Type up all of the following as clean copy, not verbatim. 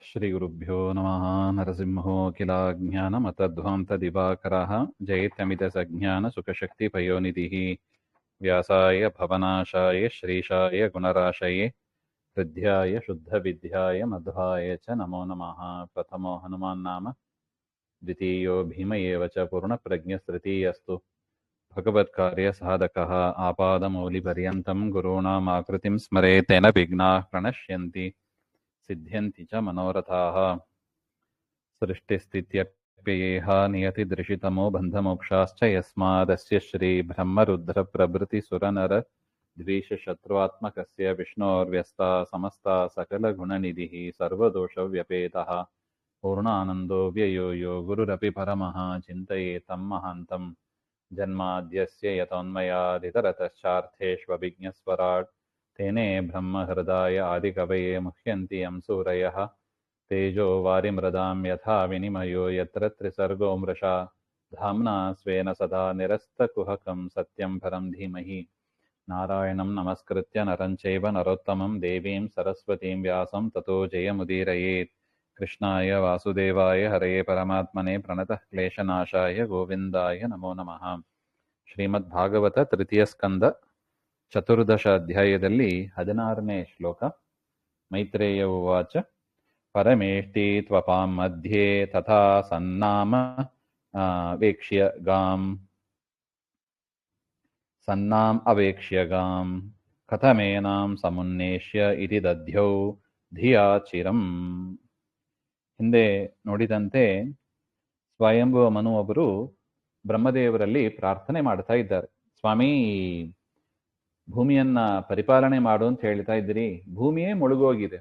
ಶ್ರೀಗುರುಭ್ಯೋ ನಮಃ. ನರಸಿಂಹೋ ಕಿಲಾಜ್ಞಾನಮತಧ್ವಾಂತದಿವಾಕರः ಜಯತ್ಯಮಿತಸಜ್ಞಾನಸುಖಶಕ್ತಿಪಯೋನಿಧಿः ವ್ಯಾಸಾಯ ಭವನಾಶಾಯ ಶ್ರೀಶಾಯ ಗುಣರಾಶಯೇ ಹೃದ್ಯಾಯ ಶುದ್ಧವಿದ್ಯಾಯ ಮಧ್ವಾಯ ಚ ನಮೋ ನಮಃ. ಪ್ರಥಮೋ ಹನುಮಾನ್ ನಾಮ ದ್ವಿತೀಯೋ ಭೀಮ ಏವ ಚ ಪೂರ್ಣಪ್ರಜ್ಞಸ್ತೃತೀಯಸ್ತು ಭಗವತ್ಕಾರ್ಯ ಸಾಧಕಃ ಆಪಾದಮೌಲಿಪರ್ಯಂತಂ ಗುರುಣಾಮಾಕೃತಿಂ ಸ್ಮರೇತ್ ತೇನ ವಿಘ್ನಾಃ ಪ್ರಣಶ್ಯಂತಿ ಸಿದ್ಧ್ಯಂತಿ ಚ ಮನೋರಥಾಃ. ಸೃಷ್ಟಿಸ್ಥಿತ್ಯಪ್ಯಯೇಹ ನಿಯತಿದೃಶಿತಮೋ ಬಂಧಮೋಕ್ಷಾಶ್ಚ ಯಸ್ಮಾದಸ್ಯ ಶ್ರೀಬ್ರಹ್ಮರುದ್ರಪ್ರಭೃತಿಸುರನರ ದ್ವೇಷಶತ್ರುವಾತ್ಮಕಸ್ಯ ವಿಷ್ಣೋರ್ವ್ಯಸ್ತಾ ಸಮಸ್ತಾ ಸಕಲಗುಣನಿಧಿಃ ಸರ್ವದೋಷವ್ಯಪೇತಃ ಪೂರ್ಣಾನಂದೋ ವ್ಯಯೋ ಯೋ ಗುರುರಪಿ ಪರಮಃ ಚಿಂತಯೇತಂ ಮಹಾಂತಂ. ಜನ್ಮಾದ್ಯಸ್ಯ ಯತೋನ್ಮಯಾದಿತರತಶ್ಚಾರ್ಥೇಷ್ವಭಿಜ್ಞಸ್ವರಾಟ್ तेने ब्रह्महृदाय आदिकवये मुह्यन्ति यं सूरयः तेजो वारिमृदां यथा विनिमयो यत्र त्रिसर्गो मृषा धाम्ना स्वेन सदा निरस्तकुहकं सत्यं परं धीमहि. नारायणं नमस्कृत्य नरं चैव नरोत्तमं देवीं सरस्वतीं व्यासं ततो जयमुदीरयेत्. कृष्णाय वासुदेवाय हरये परमात्मने प्रणतः क्लेशनाशाय गोविन्दाय नमो नमः. ಶ್ರೀಮದ್ಭಾಗವತ ತೃತೀಯ ಸ್ಕಂದ ಚತುರ್ದಶ ಅಧ್ಯಾಯದಲ್ಲಿ 16ನೇ ಶ್ಲೋಕ. ಮೈತ್ರೇಯ ಉವಾಚ ಪರಮೇಷ್ಟಿ ತ್ವಪಾಂ ಮಧ್ಯೆ ತಥಾ ಸನ್ನಾಮ ವೇಕ್ಷ್ಯ ಗಾಂ ಸನ್ನಾಂ ಅವೇಕ್ಷ್ಯ ಗಾಂ ಕಥಮೇನಾಂ ಸಮುನ್ನೇಷ್ಯ ಇತಿ ದಧ್ಯೌ ಧಿಯಾ ಚಿರಂ. ಹಿಂದೆ ನೋಡಿದಂತೆ ಸ್ವಯಂಭುವ ಮನು ಒಬ್ಬರು ಬ್ರಹ್ಮದೇವರಲ್ಲಿ ಪ್ರಾರ್ಥನೆ ಮಾಡ್ತಾ ಇದ್ದಾರೆ. ಸ್ವಾಮಿ, ಭೂಮಿಯನ್ನ ಪರಿಪಾಲನೆ ಮಾಡು ಅಂತ ಹೇಳ್ತಾ ಇದ್ದೀರಿ, ಭೂಮಿಯೇ ಮುಳುಗೋಗಿದೆ,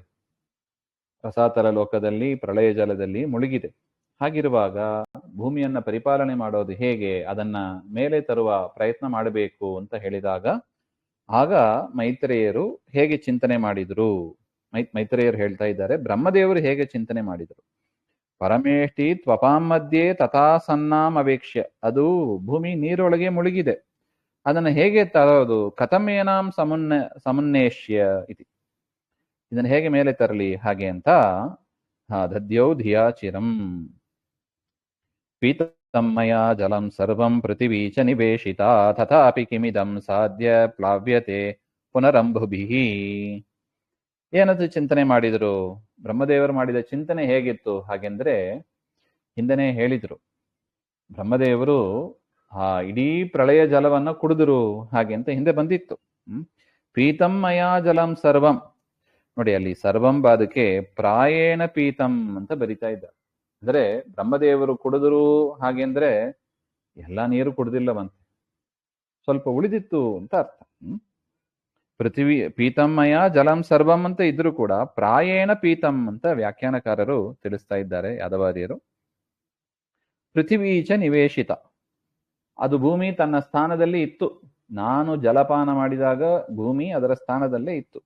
ರಸಾತಲ ಲೋಕದಲ್ಲಿ ಪ್ರಳಯ ಜಲದಲ್ಲಿ ಮುಳುಗಿದೆ. ಹಾಗಿರುವಾಗ ಭೂಮಿಯನ್ನ ಪರಿಪಾಲನೆ ಮಾಡೋದು ಹೇಗೆ, ಅದನ್ನ ಮೇಲೆ ತರುವ ಪ್ರಯತ್ನ ಮಾಡಬೇಕು ಅಂತ ಹೇಳಿದಾಗ ಆಗ ಮೈತ್ರೇಯರು ಹೇಗೆ ಚಿಂತನೆ ಮಾಡಿದ್ರು, ಮೈತ್ರೇಯರು ಹೇಳ್ತಾ ಇದ್ದಾರೆ ಬ್ರಹ್ಮದೇವರು ಹೇಗೆ ಚಿಂತನೆ ಮಾಡಿದರು. ಪರಮೇಷ್ಟಿ ತ್ವಪಾಂ ಮಧ್ಯೆ ತಥಾ ಸನ್ನಾಂ ಅವೇಕ್ಷ್ಯ, ಅದು ಭೂಮಿ ನೀರೊಳಗೆ ಮುಳುಗಿದೆ, ಅದನ್ನು ಹೇಗೆ ತರೋದು, ಕಥಮೇನಾಂ ಸಮುನ್ನೇಷ್ಯ ಇತಿ, ಇದನ್ನು ಹೇಗೆ ಮೇಲೆ ತರಲಿ ಹಾಗೆ ಅಂತ ದದ್ಯೌ ಧಿಯಾ ಚಿರಂ. ಪೀತಮ್ಮಯ ಜಲಂ ಸರ್ವಂ ಪೃಥಿವೀ ಚ ನಿವೇಶಿತಾ ತಥಾಪಿ ಕಿಮಿದಂ ಸಾಧ್ಯ ಪ್ಲಾವ್ಯತೆ ಪುನರಂಭುಭಿಃ. ಏನದು ಚಿಂತನೆ ಮಾಡಿದರು, ಬ್ರಹ್ಮದೇವರು ಮಾಡಿದ ಚಿಂತನೆ ಹೇಗಿತ್ತು ಹಾಗೆಂದ್ರೆ ಹಿಂದೆನೇ ಹೇಳಿದ್ರು. ಬ್ರಹ್ಮದೇವರು ಇಡೀ ಪ್ರಳಯ ಜಲವನ್ನು ಕುಡಿದ್ರು ಹಾಗೆ ಅಂತ ಹಿಂದೆ ಬಂದಿತ್ತು. ಪೀತಂ ಮಯಾ ಜಲಂ ಸರ್ವಂ, ನೋಡಿ ಅಲ್ಲಿ ಸರ್ವಂ ಬಾದಕ್ಕೆ ಪ್ರಾಯೇಣ ಪೀತಂ ಅಂತ ಬರಿತಾ ಇದ್ದ. ಅಂದ್ರೆ ಬ್ರಹ್ಮದೇವರು ಕುಡಿದ್ರು ಹಾಗೆ ಅಂದ್ರೆ ಎಲ್ಲಾ ನೀರು ಕುಡ್ದಿಲ್ಲವಂತೆ, ಸ್ವಲ್ಪ ಉಳಿದಿತ್ತು ಅಂತ ಅರ್ಥ. ಪೃಥ್ವಿ ಪೀತಮ್ಮಯ ಜಲಂ ಸರ್ವಂ ಅಂತ ಇದ್ರು ಕೂಡ ಪ್ರಾಯೇಣ ಪೀತಂ ಅಂತ ವ್ಯಾಖ್ಯಾನಕಾರರು ತಿಳಿಸ್ತಾ ಇದ್ದಾರೆ, ಯಾದವಾರ್ಯರು. ಪೃಥ್ವೀಚ ನಿವೇಶಿತ, ಅದು ಭೂಮಿ ತನ್ನ ಸ್ಥಾನದಲ್ಲಿ ಇತ್ತು. ನಾನು ಜಲಪಾನ ಮಾಡಿದಾಗ ಭೂಮಿ ಅದರ ಸ್ಥಾನದಲ್ಲೇ ಇತ್ತು.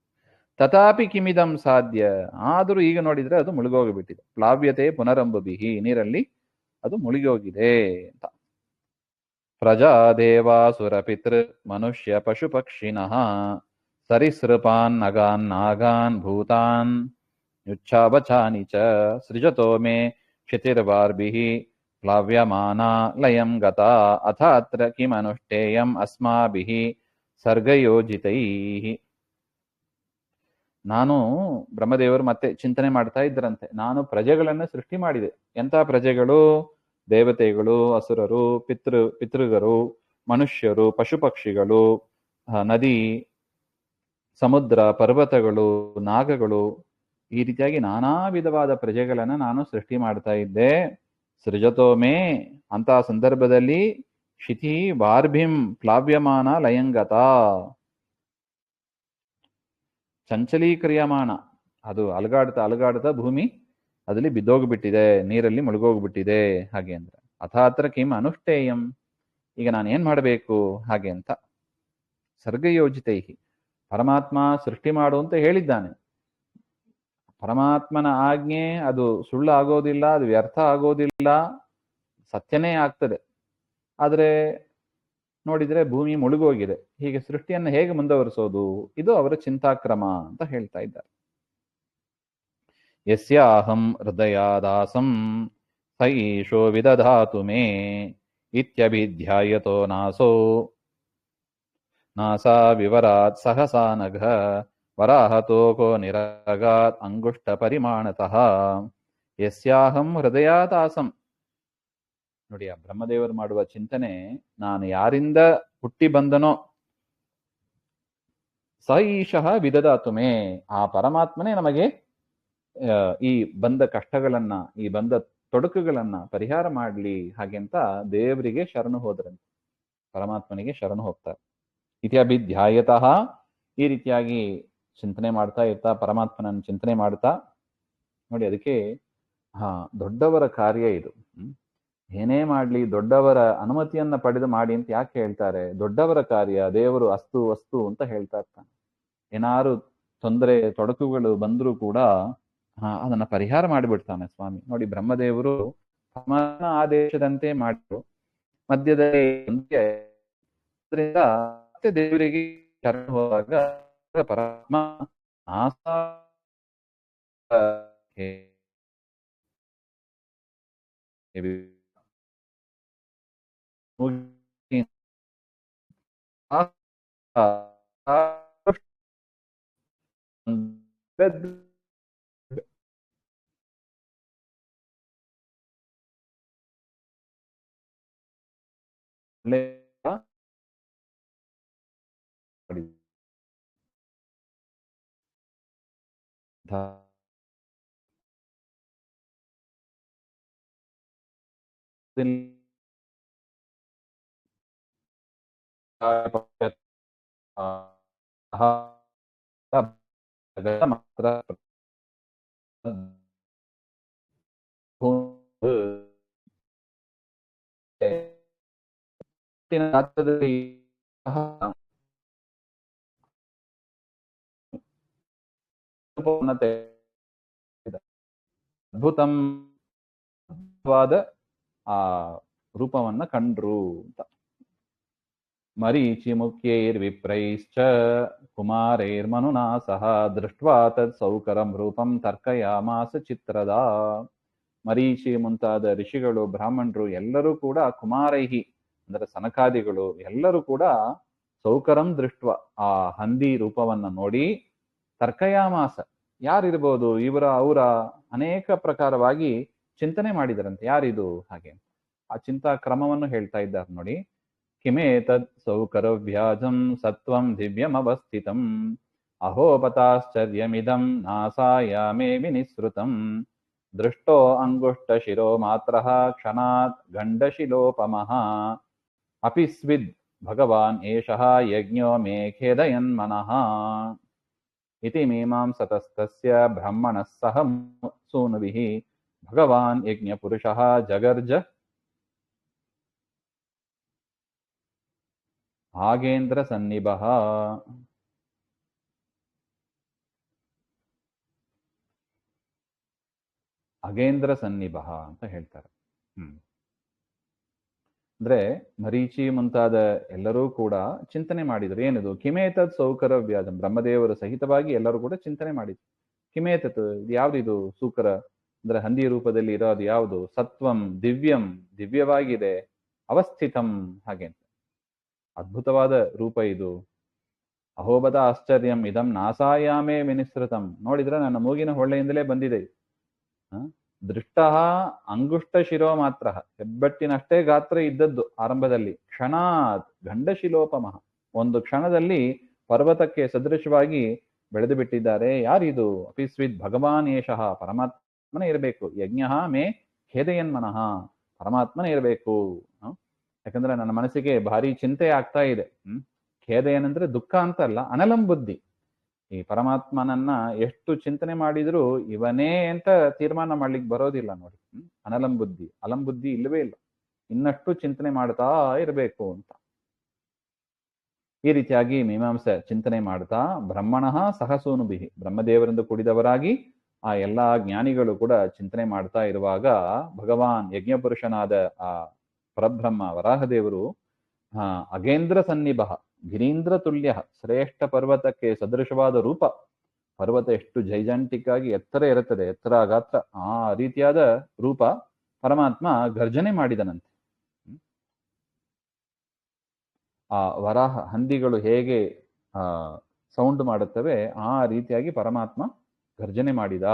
ತಥಾಪಿ ಕಿಮಿದಂ ಸಾಧ್ಯ, ಆದರೂ ಈಗ ನೋಡಿದ್ರೆ ಅದು ಮುಳುಗೋಗಿಬಿಟ್ಟಿದೆ. ಪ್ಲಾವ್ಯತೆ ಪುನರಂಭುಭಿಃ, ನೀರಲ್ಲಿ ಅದು ಮುಳುಗೋಗಿದೆ ಅಂತ. ಪ್ರಜಾ ದೇವಾಸುರ ಪಿತೃ ಮನುಷ್ಯ ಪಶು ಪಕ್ಷಿಣಃ ಸರಿಸೃಪಾನ್ ನಗಾನ್ ನಾಗಾನ್ ಭೂತಾನ್ ಯುಚ್ಛಾವಚಾನಿ ಚ ಸೃಜತೋ ಮೇ ಕ್ಷಿತಿರ್ವಾರ್ಭಿಃ ಪ್ಲಾವ್ಯಮಾನಾ ಲಯಂ ಗತಾ ಅಥ ಅತ್ರ ಕಿಮನುಷ್ಠೇಯಂ ಅಸ್ಮಾಭಿಃ ಸರ್ಗಯೋಜಿತೈಃ. ನಾನು, ಬ್ರಹ್ಮದೇವರು ಮತ್ತೆ ಚಿಂತನೆ ಮಾಡ್ತಾ ಇದ್ರಂತೆ, ನಾನು ಪ್ರಜೆಗಳನ್ನು ಸೃಷ್ಟಿ ಮಾಡಿದೆ. ಎಂಥ ಪ್ರಜೆಗಳು? ದೇವತೆಗಳು, ಅಸುರರು, ಪಿತೃಗರು, ಮನುಷ್ಯರು, ಪಶು ಪಕ್ಷಿಗಳು, ನದಿ, ಸಮುದ್ರ, ಪರ್ವತಗಳು, ನಾಗಗಳು, ಈ ರೀತಿಯಾಗಿ ನಾನಾ ವಿಧವಾದ ಪ್ರಜೆಗಳನ್ನ ನಾನು ಸೃಷ್ಟಿ ಮಾಡ್ತಾ ಇದ್ದೆ. ಸೃಜತೋಮೇ, ಅಂತ ಸಂದರ್ಭದಲ್ಲಿ ಶಿತಿ ವಾರ್ಭಿಂ ಪ್ಲಾವ್ಯಮಾನ ಲಯಂಗತ, ಚಂಚಲೀಕ್ರಿಯಮಾಣ, ಅದು ಅಲಗಾಡ್ತಾ ಭೂಮಿ ಅದಲ್ಲಿ ಬಿದ್ದೋಗ್ಬಿಟ್ಟಿದೆ, ನೀರಲ್ಲಿ ಮುಳುಗೋಗ್ಬಿಟ್ಟಿದೆ ಹಾಗೆ ಅಂದ್ರೆ. ಅಥಾತ್ರ ಕಿಂ ಅನುಷ್ಠೇಯಂ, ಈಗ ನಾನು ಏನ್ ಮಾಡಬೇಕು ಹಾಗೆ ಅಂತ. ಸರ್ಗಯೋಜಿತೈಹಿ, ಪರಮಾತ್ಮ ಸೃಷ್ಟಿ ಮಾಡು ಅಂತ ಹೇಳಿದ್ದಾನೆ. ಪರಮಾತ್ಮನ ಆಜ್ಞೆ ಅದು ಸುಳ್ಳು ಆಗೋದಿಲ್ಲ, ಅದು ವ್ಯರ್ಥ ಆಗೋದಿಲ್ಲ, ಸತ್ಯನೇ ಆಗ್ತದೆ. ಆದರೆ ನೋಡಿದ್ರೆ ಭೂಮಿ ಮುಳುಗೋಗಿದೆ, ಹೀಗೆ ಸೃಷ್ಟಿಯನ್ನು ಹೇಗೆ ಮುಂದುವರಿಸೋದು, ಇದು ಅವರ ಚಿಂತಾಕ್ರಮ ಅಂತ ಹೇಳ್ತಾ ಇದ್ದಾರೆ. ಯಸ್ಯಾಹಂ ಹೃದಯಾದಾಸಂ ಸ ಈಶೋ ವಿದಧಾತು ಮೇ ಇತ್ಯಭಿಧ್ಯಾಯತೋ ನಾಸಾ ವಿವರಾತ್ ಸಹಸಾ ನಘ ವರಾಹತೋಕೋ ನಿರಗಾತ್ ಅಂಗುಷ್ಟ ಪರಿಮಾಣತಃ ಯಸ್ಯಾಹಂ ಹೃದಯಾದಾಸಂ. ನೋಡಿ, ಆ ಬ್ರಹ್ಮದೇವರು ಮಾಡುವ ಚಿಂತನೆ, ನಾನು ಯಾರಿಂದ ಹುಟ್ಟಿ ಬಂದನೋ ಸ ಈಶಃ ವಿದಧಾತು ಮೇ, ಆ ಪರಮಾತ್ಮನೇ ನಮಗೆ ಈ ಬಂದ ಕಷ್ಟಗಳನ್ನ, ಈ ಬಂದ ತೊಡಕುಗಳನ್ನ ಪರಿಹಾರ ಮಾಡ್ಲಿ ಹಾಗೆಂತ ದೇವರಿಗೆ ಶರಣು ಹೋದ್ರಂತೆ, ಪರಮಾತ್ಮನಿಗೆ ಶರಣು ಹೋಗ್ತಾರೆ. ಇತ್ಯಭಿಧ್ಯಾಯತಃ, ಈ ರೀತಿಯಾಗಿ ಚಿಂತನೆ ಮಾಡ್ತಾ ಇರ್ತಾ, ಪರಮಾತ್ಮನನ್ನು ಚಿಂತನೆ ಮಾಡ್ತಾ. ನೋಡಿ, ಅದಕ್ಕೆ ದೊಡ್ಡವರ ಕಾರ್ಯ ಇದು. ಏನೇ ಮಾಡ್ಲಿ ದೊಡ್ಡವರ ಅನುಮತಿಯನ್ನ ಪಡೆದು ಮಾಡಿ ಅಂತ ಯಾಕೆ ಹೇಳ್ತಾರೆ? ದೊಡ್ಡವರ ಕಾರ್ಯ, ದೇವರು ಅಸ್ತು ಅಸ್ತು ಅಂತ ಹೇಳ್ತಾ ಇರ್ತಾನೆ. ಏನಾರು ತೊಂದರೆ ತೊಡಕುಗಳು ಬಂದರೂ ಕೂಡ ಅದನ್ನ ಪರಿಹಾರ ಮಾಡಿಬಿಡ್ತಾನೆ ಸ್ವಾಮಿ. ನೋಡಿ, ಬ್ರಹ್ಮದೇವರು ಪರಮಾತ್ಮನ ಆದೇಶದಂತೆ ಮಾಡಿದ್ರು. ಮಧ್ಯದಲ್ಲಿ ಮತ್ತೆ ದೇವರಿಗೆ ಶರಣ ಹೋದಾಗ ಪರಮಾತ್ಮ ಮಾತ್ರ ಅದ್ಭುತವಾದ ಆ ರೂಪವನ್ನ ಕಂಡ್ರು ಅಂತ. ಮರೀಚಿ ಮುಖ್ಯೈರ್ವಿಪ್ರೈಶ್ಚ ಕುಮಾರೈರ್ಮನುನಾ ಸಹ ದೃಷ್ಟ್ವಾ ತತ್ ಸೌಕರಂ ರೂಪಂ ತರ್ಕಯಾಮಾಸ ಚಿತ್ರದ. ಮರೀಚಿ ಮುಂತಾದ ಋಷಿಗಳು, ಬ್ರಾಹ್ಮಣರು ಎಲ್ಲರೂ ಕೂಡ ಕುಮಾರೈಹಿ ಅಂದ್ರೆ ಸನಕಾದಿಗಳು ಎಲ್ಲರೂ ಕೂಡ ಸೌಕರಂ ದೃಷ್ಟ, ಆ ಹಂದಿ ರೂಪವನ್ನ ನೋಡಿ ತರ್ಕಯಾಮಾಸ, ಯಾರಿರ್ಬೋದು ಇವರ ಅವರ ಅನೇಕ ಪ್ರಕಾರವಾಗಿ ಚಿಂತನೆ ಮಾಡಿದರಂತೆ. ಯಾರಿದು ಹಾಗೆ ಆ ಚಿಂತಾ ಕ್ರಮವನ್ನು ಹೇಳ್ತಾ ಇದ್ದಾರೆ ನೋಡಿ. ಕಿಮೇತದ್ ಸೌಕರವ್ಯಾಜಂ ಸತ್ವಂ ದಿವ್ಯಮವಸ್ಥಿತಂ ಅಹೋಪತಾಶ್ಚರ್ಯಮಿದಂ ನಾಸಾಯಾಮೇ ವಿನಿಸೃತಂ ದೃಷ್ಟೋ ಅಂಗುಷ್ಟ ಶಿರೋ ಮಾತ್ರ ಕ್ಷಣಾತ್ ಗಂಡಶಿಲೋಪಮಃ ಅಪಿಸ್ವಿದ್ ಭಗವಾನ್ ಏಷಃ ಯಜ್ಞೋ ಮೇ ಖೇದಯನ್ಮನಃ ಇತಿ ಮೀಮಾಂಸತಸ್ತಸ್ಯ ಬ್ರಹ್ಮಣಃ ಸಹ ಸೂನುಭಿಃ ಭಗವಾನ್ ಯಜ್ಞಪುರುಷಃ ಜಗರ್ಜ ಆಗೇಂದ್ರ ಸನ್ನಿಭಃ. ಅಗೇಂದ್ರ ಸನ್ನಿಭಃ ಅಂತ ಹೇಳ್ತಾರೆ. ಅಂದ್ರೆ ಮರೀಚಿ ಮುಂತಾದ ಎಲ್ಲರೂ ಕೂಡ ಚಿಂತನೆ ಮಾಡಿದ್ರು. ಏನಿದು? ಕಿಮೇತದ್ ಸೌಕರ ವ್ಯಾಜಂ, ಬ್ರಹ್ಮದೇವರು ಸಹಿತವಾಗಿ ಎಲ್ಲರೂ ಕೂಡ ಚಿಂತನೆ ಮಾಡಿದ್ರು. ಕಿಮೇತತ್, ಇದು ಯಾವ್ದಿದು? ಸೂಕರ ಅಂದ್ರೆ ಹಂದಿ ರೂಪದಲ್ಲಿ ಇರೋದು ಯಾವುದು? ಸತ್ವಂ ದಿವ್ಯಂ, ದಿವ್ಯವಾಗಿದೆ. ಅವಸ್ಥಿತಂ, ಹಾಗೆ ಅದ್ಭುತವಾದ ರೂಪ ಇದು. ಅಹೋಬದ ಆಶ್ಚರ್ಯಂ ಇದಂ ನಾಸಾಯಾಮೇ ವಿನಿಸೃತಂ, ನೋಡಿದ್ರೆ ನನ್ನ ಮೂಗಿನ ಹೊಳ್ಳೆಯಿಂದಲೇ ಬಂದಿದೆ. ದೃಷ್ಟ ಅಂಗುಷ್ಟ ಶಿರೋ ಮಾತ್ರ, ಹೆಬ್ಬಟ್ಟಿನಷ್ಟೇ ಗಾತ್ರ ಇದ್ದದ್ದು ಆರಂಭದಲ್ಲಿ. ಕ್ಷಣಾತ್ ಗಂಡಶಿಲೋಪಮಃ, ಒಂದು ಕ್ಷಣದಲ್ಲಿ ಪರ್ವತಕ್ಕೆ ಸದೃಶವಾಗಿ ಬೆಳೆದು ಬಿಟ್ಟಿದ್ದಾರೆ. ಯಾರಿದು? ಅಪಿಸ್ವಿದ್ ಭಗವಾನ್ ಏಷಃ, ಪರಮಾತ್ಮನೇ ಇರಬೇಕು. ಯಜ್ಞ ಮೇ ಖೇದಯನ್ಮನಃ, ಪರಮಾತ್ಮನೇ ಇರಬೇಕು. ಯಾಕಂದ್ರೆ ನನ್ನ ಮನಸ್ಸಿಗೆ ಭಾರಿ ಚಿಂತೆ ಆಗ್ತಾ ಇದೆ. ಖೇದ ಏನಂದ್ರೆ ದುಃಖ ಅಂತ ಅಲ್ಲ, ಅನಲಂ ಬುದ್ಧಿ. ಈ ಪರಮಾತ್ಮನನ್ನ ಎಷ್ಟು ಚಿಂತನೆ ಮಾಡಿದ್ರು ಇವನೇ ಅಂತ ತೀರ್ಮಾನ ಮಾಡ್ಲಿಕ್ಕೆ ಬರೋದಿಲ್ಲ ನೋಡಿ. ಅನಲಂ ಬುದ್ಧಿ, ಅಲಂ ಬುದ್ಧಿ ಇಲ್ಲವೇ ಇಲ್ಲ. ಇನ್ನಷ್ಟು ಚಿಂತನೆ ಮಾಡ್ತಾ ಇರಬೇಕು ಅಂತ ಈ ರೀತಿಯಾಗಿ ಮೀಮಾಂಸೆ ಚಿಂತನೆ ಮಾಡ್ತಾ ಬ್ರಹ್ಮಣಃ ಸಹಸೂನುಭಿಃ, ಬ್ರಹ್ಮದೇವರಿಂದ ಕೂಡಿದವರಾಗಿ ಆ ಎಲ್ಲಾ ಜ್ಞಾನಿಗಳು ಕೂಡ ಚಿಂತನೆ ಮಾಡ್ತಾ ಇರುವಾಗ ಭಗವಾನ್ ಯಜ್ಞಪುರುಷನಾದ ಆ ಪರಬ್ರಹ್ಮ ವರಾಹದೇವರು ಅಗೇಂದ್ರ ಸನ್ನಿಭ, ಗಿರೀಂದ್ರ ತುಲ್ಯ, ಶ್ರೇಷ್ಠ ಪರ್ವತಕ್ಕೆ ಸದೃಶವಾದ ರೂಪ, ಪರ್ವತ ಎಷ್ಟು ಜೈಜಾಂಟಿಕ್ ಆಗಿ ಎತ್ತರ ಇರುತ್ತದೆ, ಎತ್ತರ ಗಾತ್ರ, ಆ ರೀತಿಯಾದ ರೂಪ ಪರಮಾತ್ಮ ಗರ್ಜನೆ ಮಾಡಿದನಂತೆ. ಆ ವರಾಹ ಹಂದಿಗಳು ಹೇಗೆ ಸೌಂಡ್ ಮಾಡುತ್ತವೆ ಆ ರೀತಿಯಾಗಿ ಪರಮಾತ್ಮ ಗರ್ಜನೆ ಮಾಡಿದ.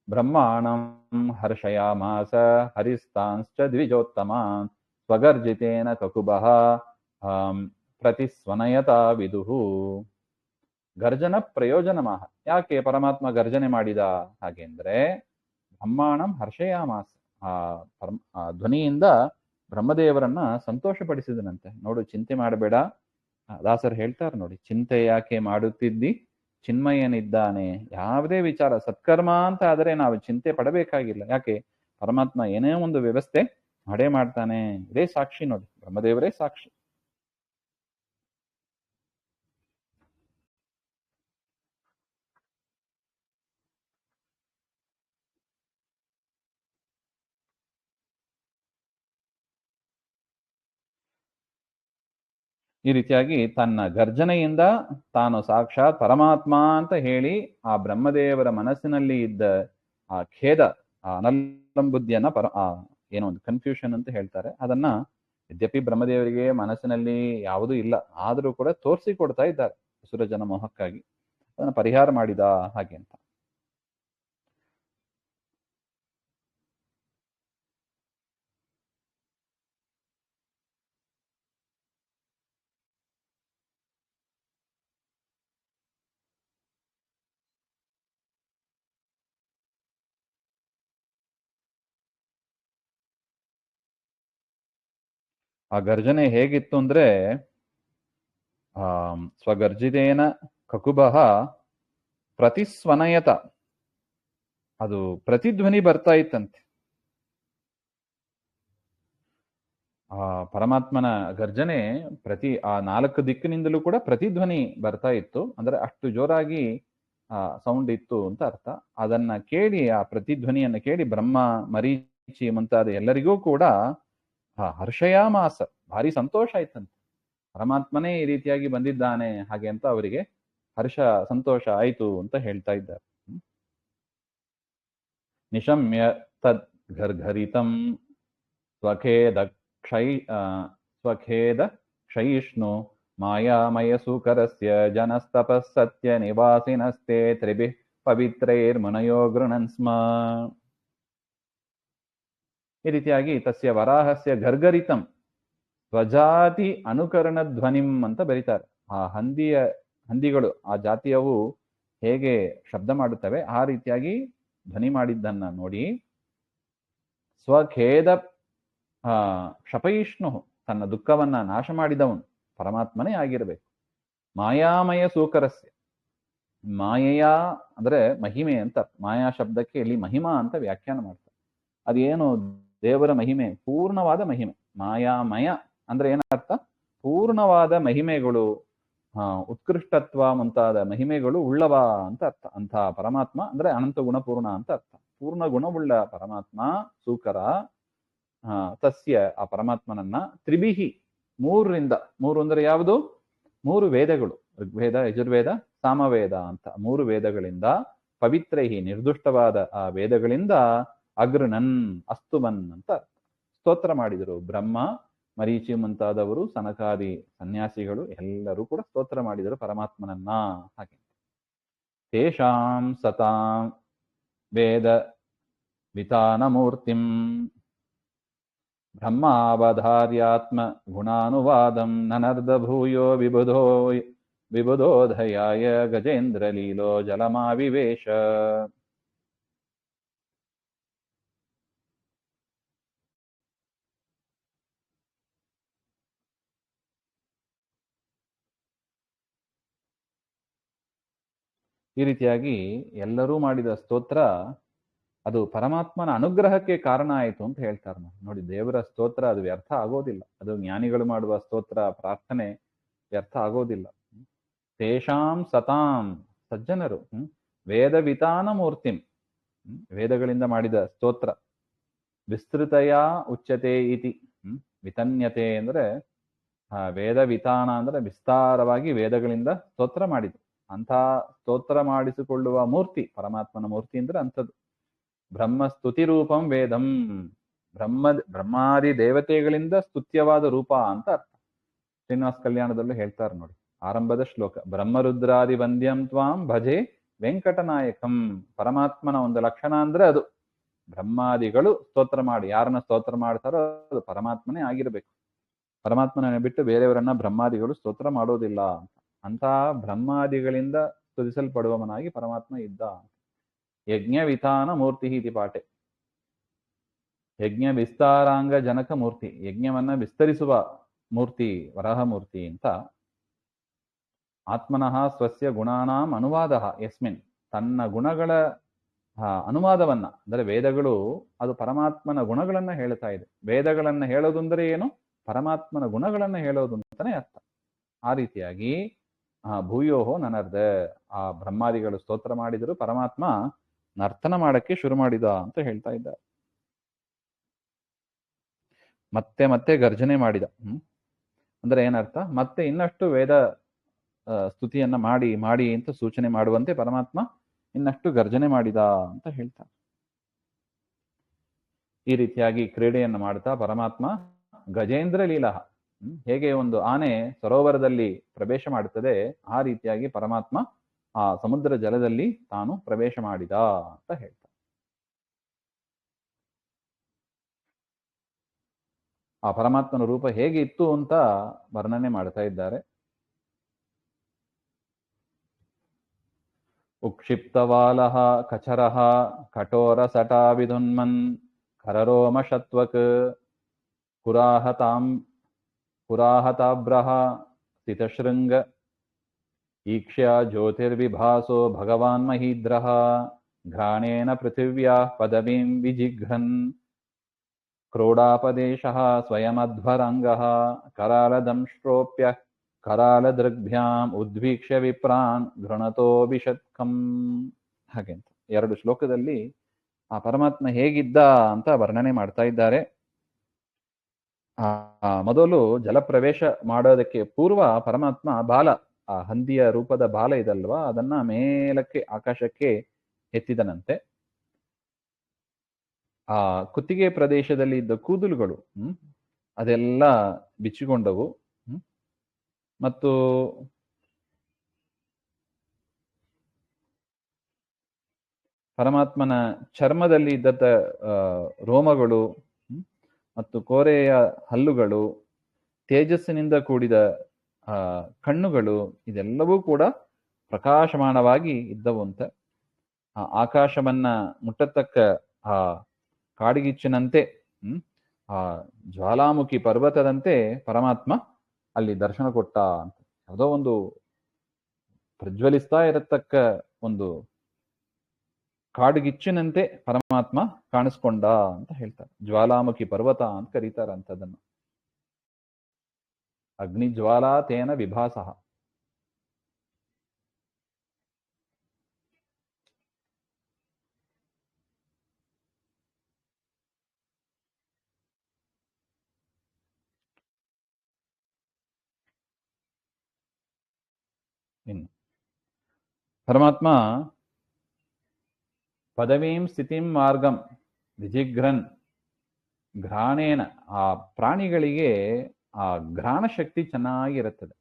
ಬ್ರಹ್ಮಾಣಂ ಹರ್ಷಯಾಮಾಸ ಹರಿಸ್ತಾಂಶ್ಚ ದ್ವಿಜೋತ್ತಮಾನ್ ಸ್ವಗರ್ಜಿತೇನ ಕಕುಬಃ ಪ್ರತಿಸ್ವನಯತಾ ವಿದುಹು. ಗರ್ಜನ ಪ್ರಯೋಜನಮಃ. ಯಾಕೆ ಪರಮಾತ್ಮ ಗರ್ಜನೆ ಮಾಡಿದ ಹಾಗೆಂದ್ರೆ ಬ್ರಹ್ಮಾಣಂ ಹರ್ಷಯಾಮಾಸ, ಆ ಧ್ವನಿಯಿಂದ ಬ್ರಹ್ಮದೇವರನ್ನ ಸಂತೋಷಪಡಿಸಿದನಂತೆ. ನೋಡು, ಚಿಂತೆ ಮಾಡಬೇಡ. ದಾಸರು ಹೇಳ್ತಾರೆ ನೋಡಿ, ಚಿಂತೆ ಯಾಕೆ ಮಾಡುತ್ತಿದ್ದಿ, ಚಿನ್ಮಯನಿದ್ದಾನೆ. ಯಾವುದೇ ವಿಚಾರ ಸತ್ಕರ್ಮ ಅಂತ ಆದರೆ ನಾವು ಚಿಂತೆ ಪಡಬೇಕಾಗಿಲ್ಲ. ಯಾಕೆ? ಪರಮಾತ್ಮ ಏನೇ ಒಂದು ವ್ಯವಸ್ಥೆ ಮಾಡೇ ಮಾಡ್ತಾನೆ. ಇದೇ ಸಾಕ್ಷಿ ನೋಡಿ, ಬ್ರಹ್ಮದೇವರೇ ಸಾಕ್ಷಿ. ಈ ರೀತಿಯಾಗಿ ತನ್ನ ಗರ್ಜನೆಯಿಂದ ತಾನು ಸಾಕ್ಷಾತ್ ಪರಮಾತ್ಮ ಅಂತ ಹೇಳಿ ಆ ಬ್ರಹ್ಮದೇವರ ಮನಸ್ಸಿನಲ್ಲಿ ಇದ್ದ ಆ ಖೇದ, ಆ ಅನಲಂಬುದ್ಧಿಯನ್ನ ಏನೋ ಒಂದು ಕನ್ಫ್ಯೂಷನ್ ಅಂತ ಹೇಳ್ತಾರೆ, ಅದನ್ನ ಯದ್ಯಪಿ ಬ್ರಹ್ಮದೇವರಿಗೆ ಮನಸ್ಸಿನಲ್ಲಿ ಯಾವುದೂ ಇಲ್ಲ, ಆದರೂ ಕೂಡ ತೋರಿಸಿಕೊಡ್ತಾ ಇದ್ದಾರೆ ಸುರಜನ ಮೋಹಕ್ಕಾಗಿ. ಅದನ್ನ ಪರಿಹಾರ ಮಾಡಿದ ಹಾಗೆ ಅಂತ. ಆ ಗರ್ಜನೆ ಹೇಗಿತ್ತು ಅಂದ್ರೆ ಸ್ವಗರ್ಜಿತೇನ ಕಕುಬಃ ಪ್ರತಿಸ್ವನಯತ, ಅದು ಪ್ರತಿಧ್ವನಿ ಬರ್ತಾ ಇತ್ತಂತೆ. ಆ ಪರಮಾತ್ಮನ ಗರ್ಜನೆ ಆ 4 ದಿಕ್ಕಿನಿಂದಲೂ ಕೂಡ ಪ್ರತಿಧ್ವನಿ ಬರ್ತಾ ಇತ್ತು. ಅಂದ್ರೆ ಅಷ್ಟು ಜೋರಾಗಿ ಸೌಂಡ್ ಇತ್ತು ಅಂತ ಅರ್ಥ. ಅದನ್ನ ಕೇಳಿ, ಆ ಪ್ರತಿಧ್ವನಿಯನ್ನ ಕೇಳಿ ಬ್ರಹ್ಮ, ಮರೀಚಿ ಮುಂತಾದ ಎಲ್ಲರಿಗೂ ಕೂಡ ಹರ್ಷಯಾಮಾಸ, ಭಾರಿ ಸಂತೋಷ ಆಯ್ತಂತೆ. ಪರಮಾತ್ಮನೇ ಈ ರೀತಿಯಾಗಿ ಬಂದಿದ್ದಾನೆ ಹಾಗೆ ಅಂತ ಅವರಿಗೆ ಹರ್ಷ, ಸಂತೋಷ ಆಯ್ತು ಅಂತ ಹೇಳ್ತಾ ಇದ್ದಾರೆ. ನಿಶಮ್ಯ ತದ್ ಘರ್ಘರಿತಂ ಸ್ವಖೇದ ಕ್ಷಯಿಷ್ಣು ಮಾಯಾಮಯ ಸೂಕರಸ್ಯ ಜನಸ್ತಪಸ್ಸತ್ಯ ನಿವಾಸಿನಸ್ತೆ ತ್ರಿಭಿಃ ಪವಿತ್ರೈರ್ಮುನಯೋ ಗೃಣನ್ ಸ್ಮ. ಈ ರೀತಿಯಾಗಿ ತಸ್ಯ ವರಾಹಸ್ಯ ಘರ್ಘರಿತಂ ಸ್ವಜಾತಿ ಅನುಕರಣ ಧ್ವನಿಂ ಅಂತ ಬರೀತಾರೆ. ಆ ಹಂದಿಗಳು, ಆ ಜಾತಿಯವು ಹೇಗೆ ಶಬ್ದ ಮಾಡುತ್ತವೆ ಆ ರೀತಿಯಾಗಿ ಧ್ವನಿ ಮಾಡಿದ್ದನ್ನ ನೋಡಿ, ಸ್ವಖೇದ ಕ್ಷಪಯಿಷ್ಣು, ತನ್ನ ದುಃಖವನ್ನ ನಾಶ ಮಾಡಿದವನು ಪರಮಾತ್ಮನೇ ಆಗಿರಬೇಕು. ಮಾಯಾಮಯ ಸೂಕರಸ್ಯ, ಮಾಯೆಯ ಅಂದ್ರೆ ಮಹಿಮೆ ಅಂತ. ಮಾಯಾ ಶಬ್ದಕ್ಕೆ ಇಲ್ಲಿ ಮಹಿಮಾ ಅಂತ ವ್ಯಾಖ್ಯಾನ ಮಾಡ್ತಾರೆ. ಅದೇನು ದೇವರ ಮಹಿಮೆ, ಪೂರ್ಣವಾದ ಮಹಿಮೆ. ಮಾಯಾಮಯ ಅಂದ್ರೆ ಏನರ್ಥ? ಪೂರ್ಣವಾದ ಮಹಿಮೆಗಳು, ಉತ್ಕೃಷ್ಟತ್ವ ಮುಂತಾದ ಮಹಿಮೆಗಳು ಉಳ್ಳವ ಅಂತ ಅರ್ಥ. ಅಂತ ಪರಮಾತ್ಮ ಅಂದ್ರೆ ಅನಂತ ಗುಣಪೂರ್ಣ ಅಂತ ಅರ್ಥ. ಪೂರ್ಣ ಗುಣವುಳ್ಳ ಪರಮಾತ್ಮ ಸೂಕರ. ತಸ್ಯ, ಆ ಪರಮಾತ್ಮನನ್ನ ತ್ರಿಭಿಹಿ, 3ರಿಂದ, 3 ಅಂದ್ರೆ ಯಾವುದು? 3 ವೇದಗಳು, ಋಗ್ವೇದ, ಯಜುರ್ವೇದ, ಸಾಮವೇದ ಅಂತ 3 ವೇದಗಳಿಂದ, ಪವಿತ್ರೈಹಿ, ನಿರ್ದುಷ್ಟವಾದ ಆ ವೇದಗಳಿಂದ, ಅಗ್ರನನ್, ಅಸ್ತುವನ್ ಅಂತ ಸ್ತೋತ್ರ ಮಾಡಿದರು. ಬ್ರಹ್ಮ, ಮರೀಚಿ ಮುಂತಾದವರು, ಸನಕಾದಿ ಸನ್ಯಾಸಿಗಳು ಎಲ್ಲರೂ ಕೂಡ ಸ್ತೋತ್ರ ಮಾಡಿದರು ಪರಮಾತ್ಮನನ್ನ. ಹಾಗೆ ತೇಷಾಂ ಸತಾಂ ವೇದ ವಿತಾನಮೂರ್ತಿಂ ಬ್ರಹ್ಮಾವಧಾರ್ಯಾತ್ಮ ಗುಣಾನುವಾದಂ ನನರ್ಧ ಭೂಯೋ ವಿಬುಧೋಧಯಾಯ ಗಜೇಂದ್ರ ಲೀಲೋ ಜಲಮಾವಿವೇಶ. ಈ ರೀತಿಯಾಗಿ ಎಲ್ಲರೂ ಮಾಡಿದ ಸ್ತೋತ್ರ ಅದು ಪರಮಾತ್ಮನ ಅನುಗ್ರಹಕ್ಕೆ ಕಾರಣ ಆಯಿತು ಅಂತ ಹೇಳ್ತಾರೆ. ನೋಡಿ, ದೇವರ ಸ್ತೋತ್ರ ಅದು ವ್ಯರ್ಥ ಆಗೋದಿಲ್ಲ. ಅದು ಜ್ಞಾನಿಗಳು ಮಾಡುವ ಸ್ತೋತ್ರ, ಪ್ರಾರ್ಥನೆ ವ್ಯರ್ಥ ಆಗೋದಿಲ್ಲ. ತೇಷಾಂ ಸತಾಂ, ಸಜ್ಜನರು, ವೇದ ವಿತಾನ ಮೂರ್ತಿಂ, ವೇದಗಳಿಂದ ಮಾಡಿದ ಸ್ತೋತ್ರ. ವಿಸ್ತೃತಯ ಉಚ್ಯತೆ ಇತಿ, ವಿತನ್ಯತೆ ಅಂದ್ರೆ ವೇದ ವಿತಾನ ಅಂದ್ರೆ ವಿಸ್ತಾರವಾಗಿ ವೇದಗಳಿಂದ ಸ್ತೋತ್ರ ಮಾಡಿತು. ಅಂಥ ಸ್ತೋತ್ರ ಮಾಡಿಸಿಕೊಳ್ಳುವ ಮೂರ್ತಿ ಪರಮಾತ್ಮನ ಮೂರ್ತಿ ಅಂದ್ರೆ ಅಂಥದ್ದು. ಬ್ರಹ್ಮ ಸ್ತುತಿ ರೂಪಂ ವೇದಂ, ಬ್ರಹ್ಮಾದಿ ದೇವತೆಗಳಿಂದ ಸ್ತುತ್ಯವಾದ ರೂಪ ಅಂತ ಅರ್ಥ. ಶ್ರೀನಿವಾಸ ಕಲ್ಯಾಣದಲ್ಲೂ ಹೇಳ್ತಾರೆ ನೋಡಿ, ಆರಂಭದ ಶ್ಲೋಕ, ಬ್ರಹ್ಮರುದ್ರಾದಿ ವಂದ್ಯಂ ತ್ವಾಂ ಭಜೆ ವೆಂಕಟನಾಯಕಂ. ಪರಮಾತ್ಮನ ಒಂದು ಲಕ್ಷಣ ಅಂದ್ರೆ ಅದು. ಬ್ರಹ್ಮಾದಿಗಳು ಸ್ತೋತ್ರ ಮಾಡಿ, ಯಾರನ್ನ ಸ್ತೋತ್ರ ಮಾಡ್ತಾರೋ ಅದು ಪರಮಾತ್ಮನೇ ಆಗಿರ್ಬೇಕು. ಪರಮಾತ್ಮನ ಬಿಟ್ಟು ಬೇರೆಯವರನ್ನ ಬ್ರಹ್ಮಾದಿಗಳು ಸ್ತೋತ್ರ ಮಾಡೋದಿಲ್ಲ ಅಂತ ಬ್ರಹ್ಮಾದಿಗಳಿಂದ ಸ್ತುತಿಸಲ್ಪಡುವವನಾಗಿ ಪರಮಾತ್ಮ ಇದ್ದ. ಯಜ್ಞ ವಿಧಾನ ಮೂರ್ತಿ ಇತಿ ಪಾಠೆ. ಯಜ್ಞ ವಿಸ್ತಾರಾಂಗ ಜನಕ ಮೂರ್ತಿ, ಯಜ್ಞವನ್ನ ವಿಸ್ತರಿಸುವ ಮೂರ್ತಿ ವರಾಹ ಮೂರ್ತಿ ಅಂತ. ಆತ್ಮನಃ ಸ್ವಸ್ಯ ಗುಣಾನಾಂ ಅನುವಾದ ಯಸ್ಮಿನ್, ತನ್ನ ಗುಣಗಳ ಅನುವಾದವನ್ನ, ಅಂದರೆ ವೇದಗಳು ಅದು ಪರಮಾತ್ಮನ ಗುಣಗಳನ್ನ ಹೇಳ್ತಾ ಇದೆ. ವೇದಗಳನ್ನ ಹೇಳೋದು ಅಂದರೆ ಏನು? ಪರಮಾತ್ಮನ ಗುಣಗಳನ್ನ ಹೇಳೋದು ಅಂತಾನೆ ಅರ್ಥ. ಆ ರೀತಿಯಾಗಿ ಭೂಯೋಹೋ ನನರ್ದ, ಆ ಬ್ರಹ್ಮಾದಿಗಳು ಸ್ತೋತ್ರ ಮಾಡಿದರು, ಪರಮಾತ್ಮ ನರ್ತನ ಮಾಡಕ್ಕೆ ಶುರು ಮಾಡಿದ ಅಂತ ಹೇಳ್ತಾ ಇದ್ದಾರೆ. ಮತ್ತೆ ಮತ್ತೆ ಗರ್ಜನೆ ಮಾಡಿದ. ಅಂದ್ರೆ ಏನರ್ಥ? ಮತ್ತೆ ಇನ್ನಷ್ಟು ವೇದ ಸ್ತುತಿಯನ್ನ ಮಾಡಿ ಮಾಡಿ ಅಂತ ಸೂಚನೆ ಮಾಡುವಂತೆ ಪರಮಾತ್ಮ ಇನ್ನಷ್ಟು ಗರ್ಜನೆ ಮಾಡಿದ ಅಂತ ಹೇಳ್ತಾರೆ. ಈ ರೀತಿಯಾಗಿ ಕ್ರೀಡೆಯನ್ನು ಮಾಡ್ತಾ ಪರಮಾತ್ಮ ಗಜೇಂದ್ರ ಲೀಲಹ, ಹೇಗೆ ಒಂದು ಆನೆ ಸರೋವರದಲ್ಲಿ ಪ್ರವೇಶ ಮಾಡುತ್ತದೆ, ಆ ರೀತಿಯಾಗಿ ಪರಮಾತ್ಮ ಆ ಸಮುದ್ರ ಜಲದಲ್ಲಿ ತಾನು ಪ್ರವೇಶ ಮಾಡಿದ ಅಂತ ಹೇಳ್ತಾರೆ. ಆ ಪರಮಾತ್ಮನ ರೂಪ ಹೇಗೆ ಇತ್ತು ಅಂತ ವರ್ಣನೆ ಮಾಡ್ತಾ ಇದ್ದಾರೆ. ಉಕ್ಷಿಪ್ತವಾಲಃ ಕಚರಃ ಕಠೋರ ಸಟಾವಿಧುನ್ಮನ್ ಕರರೋಮಶತ್ವಕ್ ಪುರಾಹತಾಬ್ರಹ ಸ್ಥಿತಶೃಂಗ ಈಕ್ಷ್ಯ ಜ್ಯೋತಿರ್ವಿಭಾಸೋ ಭಗವಾನ್ ಮಹೀದ್ರಃ ಘ್ರಾಣೇನ ಪೃಥಿವ್ಯಾ ಪದವೀಂ ವಿಜಿಘ್ರನ್ ಕ್ರೋಡಾಪದೇಶಃ ಸ್ವಯಮಧ್ವರಂಗಃ ಕರಾಲದಂಶ್ರೋಪ್ಯ ಕರಾಲದೃಗ್ಭ್ಯಾಂ ಉದ್ವೀಕ್ಷ್ಯ ವಿಪ್ರಾನ್ ಘೃಣತೋ ವಿಷತ್ಕಂ. ಹಾಗೆಂತ 2 ಶ್ಲೋಕದಲ್ಲಿ ಆ ಪರಮಾತ್ಮ ಹೇಗಿದ್ದ ಅಂತ ವರ್ಣನೆ ಮಾಡ್ತಾ ಇದ್ದಾರೆ. ಮೊದಲು ಜಲಪ್ರವೇಶ ಮಾಡೋದಕ್ಕೆ ಪೂರ್ವ ಪರಮಾತ್ಮ ಬಾಲ, ಆ ಹಂದಿಯ ರೂಪದ ಬಾಲ ಇದಲ್ವಾ, ಅದನ್ನ ಮೇಲಕ್ಕೆ ಆಕಾಶಕ್ಕೆ ಎತ್ತಿದನಂತೆ. ಆ ಕುತ್ತಿಗೆ ಪ್ರದೇಶದಲ್ಲಿ ಇದ್ದ ಕೂದಲುಗಳು ಅದೆಲ್ಲ ಬಿಚ್ಚಿಕೊಂಡವು. ಮತ್ತು ಪರಮಾತ್ಮನ ಚರ್ಮದಲ್ಲಿ ಇದ್ದ ರೋಮಗಳು ಮತ್ತು ಕೋರೆಯ ಹಲ್ಲುಗಳು, ತೇಜಸ್ಸಿನಿಂದ ಕೂಡಿದ ಕಣ್ಣುಗಳು, ಇದೆಲ್ಲವೂ ಕೂಡ ಪ್ರಕಾಶಮಾನವಾಗಿ ಇದ್ದವಂತೆ. ಆಕಾಶವನ್ನ ಮುಟ್ಟತಕ್ಕ ಆ ಕಾಡಿಗಿಚ್ಚಿನಂತೆ, ಆ ಜ್ವಾಲಾಮುಖಿ ಪರ್ವತದಂತೆ ಪರಮಾತ್ಮ ಅಲ್ಲಿ ದರ್ಶನ ಕೊಟ್ಟ ಅಂತ. ಯಾವುದೋ ಒಂದು ಪ್ರಜ್ವಲಿಸ್ತಾ ಇರತಕ್ಕ ಒಂದು ಕಾಡುಗಿಚ್ಚಿನಂತೆ ಪರಮಾತ್ಮ ಕಾಣಿಸ್ಕೊಂಡ ಅಂತ ಹೇಳ್ತಾರೆ. ಜ್ವಾಲಾಮುಖಿ ಪರ್ವತ ಅಂತ ಕರೀತಾರ ಅಂತದನ್ನು. ಅಗ್ನಿಜ್ವಾಲಾ ತೇನ ವಿಭಾಸಃ. ಇನ್ನು ಪರಮಾತ್ಮ ಪದವೀಂ ಸ್ಥಿತಿಂ ಮಾರ್ಗಂ ವಿಜಿಘ್ರನ್ ಘ್ರಾಣೇನ, ಆ ಪ್ರಾಣಿಗಳಿಗೆ ಆ ಘ್ರಾಣ ಶಕ್ತಿ ಚೆನ್ನಾಗಿರುತ್ತದೆ.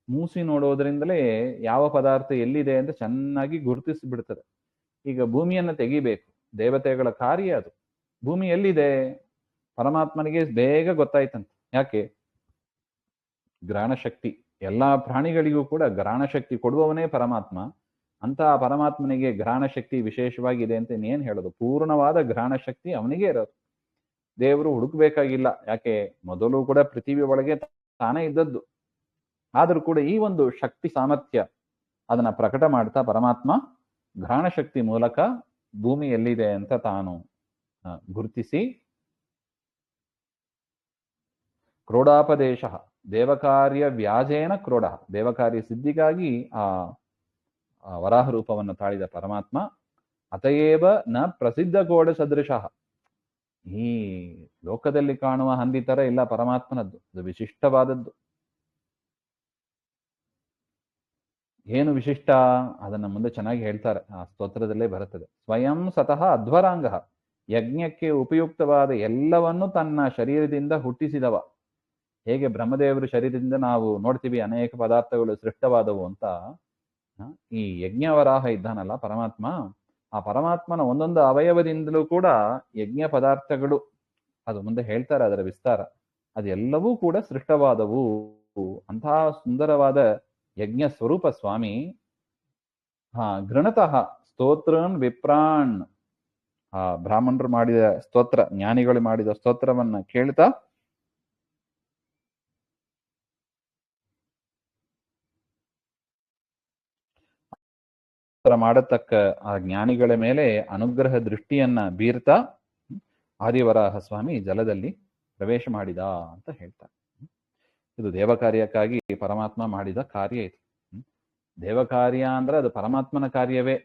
ಮೂಸಿ ನೋಡೋದ್ರಿಂದಲೇ ಯಾವ ಪದಾರ್ಥ ಎಲ್ಲಿದೆ ಅಂತ ಚೆನ್ನಾಗಿ ಗುರುತಿಸಿಬಿಡ್ತದೆ. ಈಗ ಭೂಮಿಯನ್ನು ತೆಗಿಬೇಕು, ದೇವತೆಗಳ ಕಾರ್ಯ ಅದು. ಭೂಮಿ ಎಲ್ಲಿದೆ? ಪರಮಾತ್ಮನಿಗೆ ಬೇಗ ಗೊತ್ತಾಯ್ತಂತೆ. ಯಾಕೆ? ಘ್ರಾಣ ಶಕ್ತಿ. ಎಲ್ಲಾ ಪ್ರಾಣಿಗಳಿಗೂ ಕೂಡ ಘ್ರಾಣ ಶಕ್ತಿ ಕೊಡುವವನೇ ಪರಮಾತ್ಮ. ಅಂತ ಪರಮಾತ್ಮನಿಗೆ ಘ್ರಾಣ ಶಕ್ತಿ ವಿಶೇಷವಾಗಿದೆ ಅಂತ ಇನ್ನೇನು ಹೇಳೋದು? ಪೂರ್ಣವಾದ ಘ್ರಾಣ ಶಕ್ತಿ ಅವನಿಗೆ ಇರೋದು. ದೇವರು ಹುಡುಕ್ಬೇಕಾಗಿಲ್ಲ. ಯಾಕೆ? ಮೊದಲು ಕೂಡ ಪೃಥ್ವಿ ಒಳಗೆ ತಾನೇ ಇದ್ದದ್ದು. ಆದರೂ ಕೂಡ ಈ ಒಂದು ಶಕ್ತಿ ಸಾಮರ್ಥ್ಯ ಅದನ್ನ ಪ್ರಕಟ ಮಾಡ್ತಾ ಪರಮಾತ್ಮ ಘ್ರಾಣ ಶಕ್ತಿ ಮೂಲಕ ಭೂಮಿ ಎಲ್ಲಿದೆ ಅಂತ ತಾನು ಗುರುತಿಸಿ, ಕ್ರೋಡಾಪದೇಶ ದೇವಕಾರ್ಯ ವ್ಯಾಜೇನ ಕ್ರೋಡ, ದೇವಕಾರ್ಯ ಸಿದ್ಧಿಗಾಗಿ ಆ ವರಾಹ ರೂಪವನ್ನು ತಾಳಿದ ಪರಮಾತ್ಮ. ಅತಯೇವ ನ ಪ್ರಸಿದ್ಧ ಕೋಡ ಸದೃಶಃ, ಈ ಲೋಕದಲ್ಲಿ ಕಾಣುವ ಹಂದಿ ತರ ಇಲ್ಲ ಪರಮಾತ್ಮನದ್ದು, ಅದು ವಿಶಿಷ್ಟವಾದದ್ದು. ಏನು ವಿಶಿಷ್ಟ ಅದನ್ನ ಮುಂದೆ ಚೆನ್ನಾಗಿ ಹೇಳ್ತಾರೆ, ಆ ಸ್ತೋತ್ರದಲ್ಲೇ ಬರುತ್ತದೆ. ಸ್ವಯಂ ಸತಃ ಅಧ್ವರಾಂಗ, ಯಜ್ಞಕ್ಕೆ ಉಪಯುಕ್ತವಾದ ಎಲ್ಲವನ್ನು ತನ್ನ ಶರೀರದಿಂದ ಹುಟ್ಟಿಸಿದವ. ಹೇಗೆ ಬ್ರಹ್ಮದೇವರು ಶರೀರದಿಂದ ನಾವು ನೋಡ್ತೀವಿ ಅನೇಕ ಪದಾರ್ಥಗಳು ಸೃಷ್ಟವಾದವು ಅಂತ, ಈ ಯಜ್ಞವರಾಹ ಇದ್ದಾನಲ್ಲ ಪರಮಾತ್ಮ, ಆ ಪರಮಾತ್ಮನ ಒಂದೊಂದು ಅವಯವದಿಂದಲೂ ಕೂಡ ಯಜ್ಞ ಪದಾರ್ಥಗಳು, ಅದು ಮುಂದೆ ಹೇಳ್ತಾರೆ ಅದರ ವಿಸ್ತಾರ, ಅದೆಲ್ಲವೂ ಕೂಡ ಸೃಷ್ಟವಾದವು. ಅಂತಹ ಸುಂದರವಾದ ಯಜ್ಞ ಸ್ವರೂಪ ಸ್ವಾಮಿ. ಗೃಣತಃ ಸ್ತೋತ್ರನ್ ವಿಪ್ರಾಣ್, ಆ ಬ್ರಾಹ್ಮಣರು ಮಾಡಿದ ಸ್ತೋತ್ರ, ಜ್ಞಾನಿಗಳು ಮಾಡಿದ ಸ್ತೋತ್ರವನ್ನ ಕೇಳ್ತಾ ಮಾಡತಕ್ಕ ಆ ಜ್ಞಾನಿಗಳ ಮೇಲೆ ಅನುಗ್ರಹ ದೃಷ್ಟಿಯನ್ನ ಬೀರ್ತಾ ಆದಿವರಾಹ ಸ್ವಾಮಿ ಜಲದಲ್ಲಿ ಪ್ರವೇಶ ಮಾಡಿದ ಅಂತ ಹೇಳ್ತಾರೆ. ಇದು ದೇವಕಾರ್ಯಕ್ಕಾಗಿ ಪರಮಾತ್ಮ ಮಾಡಿದ ಕಾರ್ಯ ಇದು. ದೇವಕಾರ್ಯ ಅಂದ್ರೆ ಅದು ಪರಮಾತ್ಮನ ಕಾರ್ಯವೇ.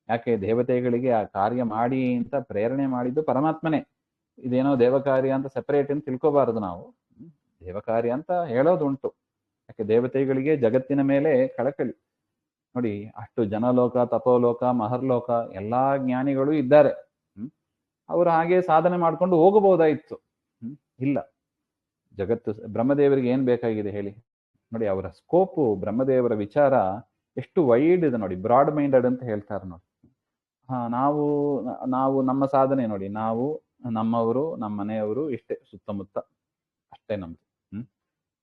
ಯಾಕೆ ದೇವತೆಗಳಿಗೆ ಆ ಕಾರ್ಯ ಮಾಡಿ ಅಂತ ಪ್ರೇರಣೆ ಮಾಡಿದ್ದು ಪರಮಾತ್ಮನೇ. ಇದೇನೋ ದೇವಕಾರ್ಯ ಅಂತ ಸೆಪರೇಟ್ ಅಂತ ತಿಳ್ಕೋಬಾರದು ನಾವು. ದೇವಕಾರ್ಯ ಅಂತ ಹೇಳೋದುಂಟು. ಯಾಕೆ ದೇವತೆಗಳಿಗೆ ಜಗತ್ತಿನ ಮೇಲೆ ಕಳಕಳಿ ನೋಡಿ. ಅಷ್ಟು ಜನಲೋಕ, ತಪೋಲೋಕ, ಮಹರ್ಲೋಕ ಎಲ್ಲಾ ಜ್ಞಾನಿಗಳು ಇದ್ದಾರೆ. ಅವರು ಹಾಗೆ ಸಾಧನೆ ಮಾಡ್ಕೊಂಡು ಹೋಗಬಹುದಾಯಿತು. ಇಲ್ಲ, ಜಗತ್ತು ಬ್ರಹ್ಮದೇವರಿಗೆ ಏನ್ ಬೇಕಾಗಿದೆ ಹೇಳಿ ನೋಡಿ. ಅವರ ಸ್ಕೋಪು, ಬ್ರಹ್ಮದೇವರ ವಿಚಾರ ಎಷ್ಟು ವೈಡ್ ಇದೆ ನೋಡಿ, ಬ್ರಾಡ್ ಮೈಂಡೆಡ್ ಅಂತ ಹೇಳ್ತಾರೆ ನೋಡಿ. ನಾವು ನಾವು ನಮ್ಮ ಸಾಧನೆ ನೋಡಿ, ನಾವು ನಮ್ಮವರು ನಮ್ಮ ಮನೆಯವರು ಇಷ್ಟೇ, ಸುತ್ತಮುತ್ತ ಅಷ್ಟೇ ನಮ್ದು.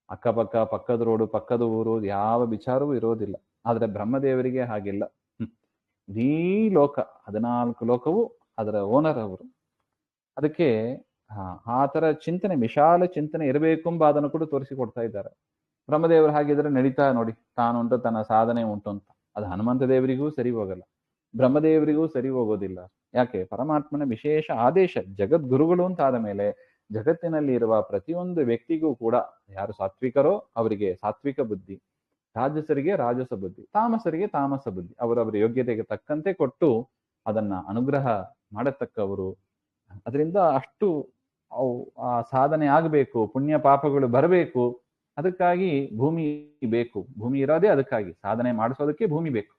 ಅಕ್ಕಪಕ್ಕ, ಪಕ್ಕದ ರೋಡು, ಪಕ್ಕದ ಊರು, ಯಾವ ವಿಚಾರವೂ ಇರೋದಿಲ್ಲ. ಆದ್ರೆ ಬ್ರಹ್ಮದೇವರಿಗೆ ಹಾಗಿಲ್ಲ. ಇಡೀ ಲೋಕ, 14 ಲೋಕವು ಅದರ ಓನರ್ ಅವರು. ಅದಕ್ಕೆ ಆ ತರ ಚಿಂತನೆ, ವಿಶಾಲ ಚಿಂತನೆ ಇರಬೇಕು ಎಂಬ ಅದನ್ನು ಕೂಡ ತೋರಿಸಿಕೊಡ್ತಾ ಇದ್ದಾರೆ. ಬ್ರಹ್ಮದೇವರು ಹಾಗಿದ್ರೆ ನಡೀತಾ ನೋಡಿ, ತಾನುಂಟು ತನ್ನ ಸಾಧನೆ ಉಂಟು ಅಂತ. ಅದು ಹನುಮಂತ ದೇವರಿಗೂ ಸರಿ ಹೋಗಲ್ಲ, ಬ್ರಹ್ಮದೇವರಿಗೂ ಸರಿ ಹೋಗೋದಿಲ್ಲ. ಯಾಕೆ? ಪರಮಾತ್ಮನ ವಿಶೇಷ ಆದೇಶ. ಜಗದ್ಗುರುಗಳು ಅಂತ ಆದ ಮೇಲೆ ಜಗತ್ತಿನಲ್ಲಿ ಇರುವ ಪ್ರತಿಯೊಂದು ವ್ಯಕ್ತಿಗೂ ಕೂಡ, ಯಾರು ಸಾತ್ವಿಕರೋ ಅವರಿಗೆ ಸಾತ್ವಿಕ ಬುದ್ಧಿ, ರಾಜಸರಿಗೆ ರಾಜಸ ಬುದ್ಧಿ, ತಾಮಸರಿಗೆ ತಾಮಸ ಬುದ್ಧಿ, ಅವರವರ ಯೋಗ್ಯತೆಗೆ ತಕ್ಕಂತೆ ಕೊಟ್ಟು ಅದನ್ನ ಅನುಗ್ರಹ ಮಾಡತಕ್ಕವರು. ಅದರಿಂದ ಅಷ್ಟು ಆ ಸಾಧನೆ ಆಗಬೇಕು, ಪುಣ್ಯ ಪಾಪಗಳು ಬರಬೇಕು. ಅದಕ್ಕಾಗಿ ಭೂಮಿ ಬೇಕು. ಭೂಮಿ ಇರೋದೇ ಅದಕ್ಕಾಗಿ, ಸಾಧನೆ ಮಾಡಿಸೋದಕ್ಕೆ ಭೂಮಿ ಬೇಕು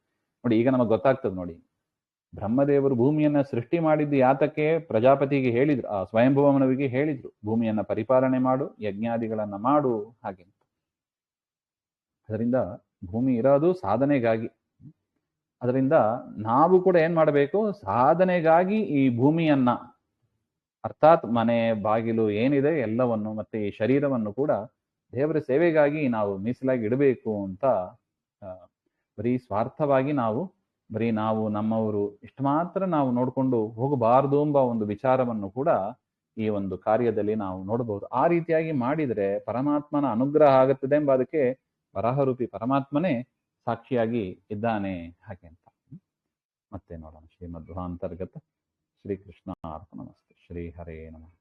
ನೋಡಿ. ಈಗ ನಮಗೆ ಗೊತ್ತಾಗ್ತದೆ ನೋಡಿ, ಬ್ರಹ್ಮದೇವರು ಭೂಮಿಯನ್ನ ಸೃಷ್ಟಿ ಮಾಡಿದ್ದು ಯಾತಕ್ಕೆ? ಪ್ರಜಾಪತಿಗೆ ಹೇಳಿದ್ರು, ಆ ಸ್ವಯಂಭುವಮನವಿಗೆ ಹೇಳಿದ್ರು, ಭೂಮಿಯನ್ನ ಪರಿಪಾಲನೆ ಮಾಡು, ಯಜ್ಞಾದಿಗಳನ್ನ ಮಾಡು ಹಾಗೆ. ಅದರಿಂದ ಭೂಮಿ ಇರೋದು ಸಾಧನೆಗಾಗಿ. ಅದರಿಂದ ನಾವು ಕೂಡ ಏನ್ ಮಾಡಬೇಕು? ಸಾಧನೆಗಾಗಿ ಈ ಭೂಮಿಯನ್ನ, ಅರ್ಥಾತ್ ಮನೆ ಬಾಗಿಲು ಏನಿದೆ ಎಲ್ಲವನ್ನು, ಮತ್ತೆ ಈ ಶರೀರವನ್ನು ಕೂಡ ದೇವರ ಸೇವೆಗಾಗಿ ನಾವು ಮೀಸಲಾಗಿ ಇಡಬೇಕು ಅಂತ. ಬರೀ ಸ್ವಾರ್ಥವಾಗಿ ಬರೀ ನಾವು ನಮ್ಮವರು ಇಷ್ಟು ಮಾತ್ರ ನಾವು ನೋಡ್ಕೊಂಡು ಹೋಗಬಾರದು ಎಂಬ ಒಂದು ವಿಚಾರವನ್ನು ಕೂಡ ಈ ಒಂದು ಕಾರ್ಯದಲ್ಲಿ ನಾವು ನೋಡಬಹುದು. ಆ ರೀತಿಯಾಗಿ ಮಾಡಿದರೆ ಪರಮಾತ್ಮನ ಅನುಗ್ರಹ ಆಗುತ್ತದೆ ಎಂಬ ಅದಕ್ಕೆ ವರಾಹರೂಪಿ ಪರಮಾತ್ಮನೇ ಸಾಕ್ಷಿಯಾಗಿ ಇದ್ದಾನೆ ಹಾಗೆ ಅಂತ. ಮತ್ತೆ ನೋಡೋಣ ಶ್ರೀಮಧ್ವಾಂತರ್ಗತ. ಶ್ರೀಕೃಷ್ಣ ಅರ್ಪಣಮಸ್ತು. ಶ್ರೀ ಹರೇ ನಮಃ.